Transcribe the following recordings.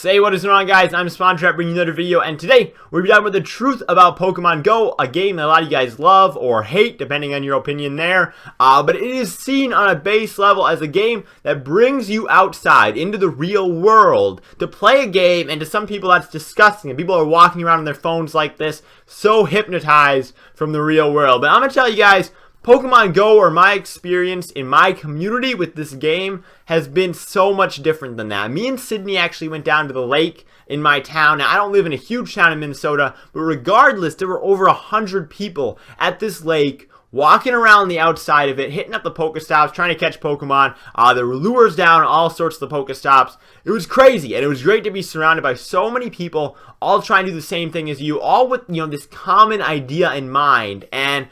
Say what is going on, guys. I'm SpawnTrapped bringing you another video, and today we're going to be talking about the truth about Pokemon Go, a game that a lot of you guys love or hate, depending on your opinion there. But it is seen on a base level as a game that brings you outside into the real world to play a game, and to some people that's disgusting. And people are walking around on their phones like this, so hypnotized from the real world. But I'm going to tell you guys, Pokemon Go, or my experience in my community with this game, has been so much different than that. Me and Sydney actually went down to the lake in my town. Now, I don't live in a huge town in Minnesota, but regardless, there were over 100 people at this lake walking around the outside of it, hitting up the Pokestops, trying to catch Pokemon. There were lures down, all sorts of the Pokestops. It was crazy, and it was great to be surrounded by so many people, all trying to do the same thing as you, all with, this common idea in mind. And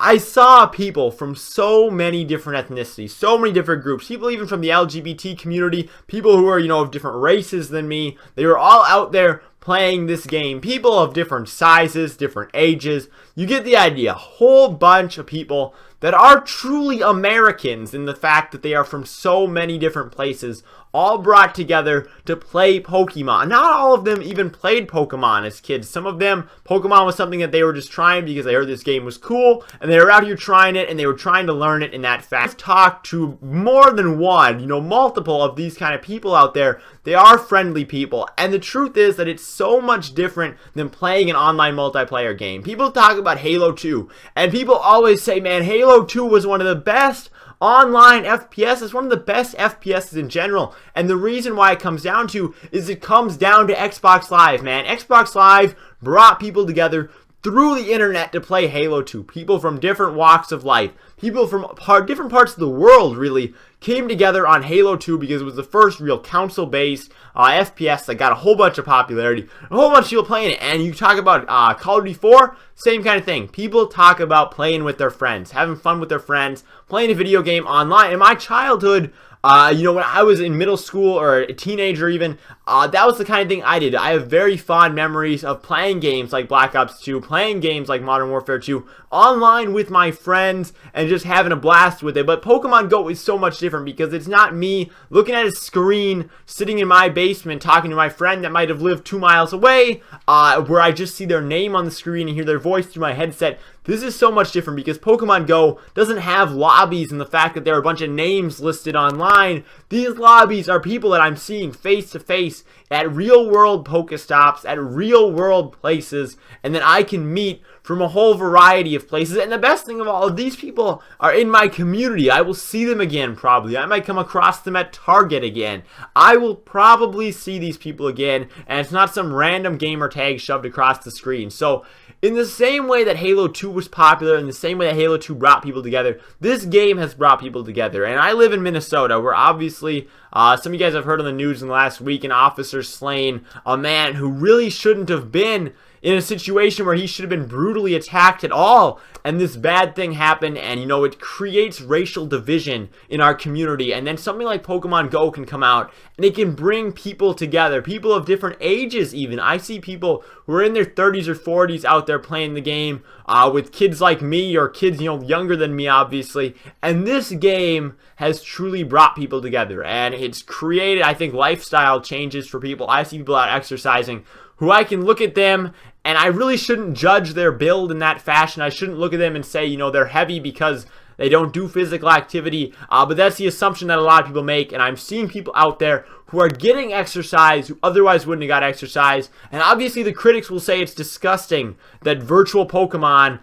I saw people from so many different ethnicities, so many different groups, people even from the LGBT community, people who are, of different races than me. They were all out there playing this game. People of different sizes, different ages. You get the idea. A whole bunch of people that are truly Americans in the fact that they are from so many different places, all brought together to play Pokemon. Not all of them even played Pokemon as kids. Some of them, Pokemon was something that they were just trying because they heard this game was cool, and they were out here trying it, and they were trying to learn it in that fashion. I've talked to more than one, multiple of these kind of people out there. They are friendly people, and the truth is that it's so much different than playing an online multiplayer game. People talk about Halo 2, and people always say, man, Halo 2 was one of the best online FPS. Is one of the best FPSs in general, and the reason why it comes down to is it comes down to Xbox Live, man. Xbox Live brought people together through the internet to play Halo 2. People from different walks of life, people from different parts of the world, really, came together on Halo 2 because it was the first real console-based FPS that got a whole bunch of popularity, a whole bunch of people playing it. And you talk about Call of Duty 4, same kind of thing. People talk about playing with their friends, having fun with their friends, playing a video game online. In my childhood, when I was in middle school or a teenager even, that was the kind of thing I did. I have very fond memories of playing games like Black Ops 2, playing games like Modern Warfare 2, online with my friends, and just having a blast with it. But Pokemon Go is so much different because it's not me looking at a screen, sitting in my basement, talking to my friend that might have lived 2 miles away, where I just see their name on the screen and hear their voice through my headset. This is so much different because Pokemon Go doesn't have lobbies and the fact that there are a bunch of names listed online. These lobbies are people that I'm seeing face to face at real world Pokestops, at real world places, and that I can meet from a whole variety of places. And the best thing of all, these people are in my community. I will see them again probably. I might come across them at Target again. I will probably see these people again, and it's not some random gamer tag shoved across the screen. So in the same way that Halo 2 was popular, in the same way that Halo 2 brought people together, this game has brought people together. And I live in Minnesota, where obviously some of you guys have heard on the news in the last week, an officer slain a man who really shouldn't have been in a situation where he should have been brutally attacked at all, and this bad thing happened, and it creates racial division in our community. And then something like Pokemon Go can come out, and it can bring people together, people of different ages even. I see people who are in their 30s or 40s out there playing the game, with kids like me, or kids, younger than me, obviously. And this game has truly brought people together, and it's created, I think, lifestyle changes for people. I see people out exercising who I can look at them, and I really shouldn't judge their build in that fashion. I shouldn't look at them and say, they're heavy because they don't do physical activity, but that's the assumption that a lot of people make. And I'm seeing people out there who are getting exercise who otherwise wouldn't have got exercise. And obviously the critics will say it's disgusting that virtual Pokemon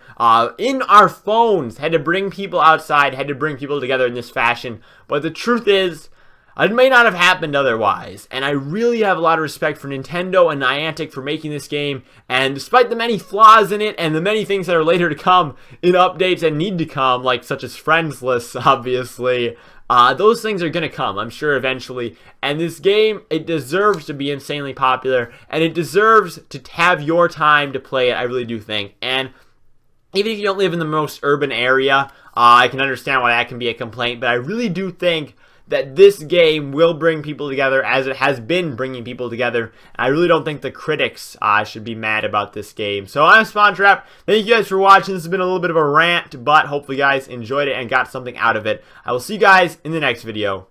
in our phones had to bring people outside, had to bring people together in this fashion. But the truth is, it may not have happened otherwise, and I really have a lot of respect for Nintendo and Niantic for making this game, and despite the many flaws in it, and the many things that are later to come in updates and need to come, like such as friends lists, obviously, those things are going to come, I'm sure, eventually. And this game, it deserves to be insanely popular, and it deserves to have your time to play it, I really do think. And even if you don't live in the most urban area, I can understand why that can be a complaint, but I really do think that this game will bring people together as it has been bringing people together. I really don't think the critics should be mad about this game. So I'm SpawnTrapped. Thank you guys for watching. This has been a little bit of a rant, but hopefully you guys enjoyed it and got something out of it. I will see you guys in the next video.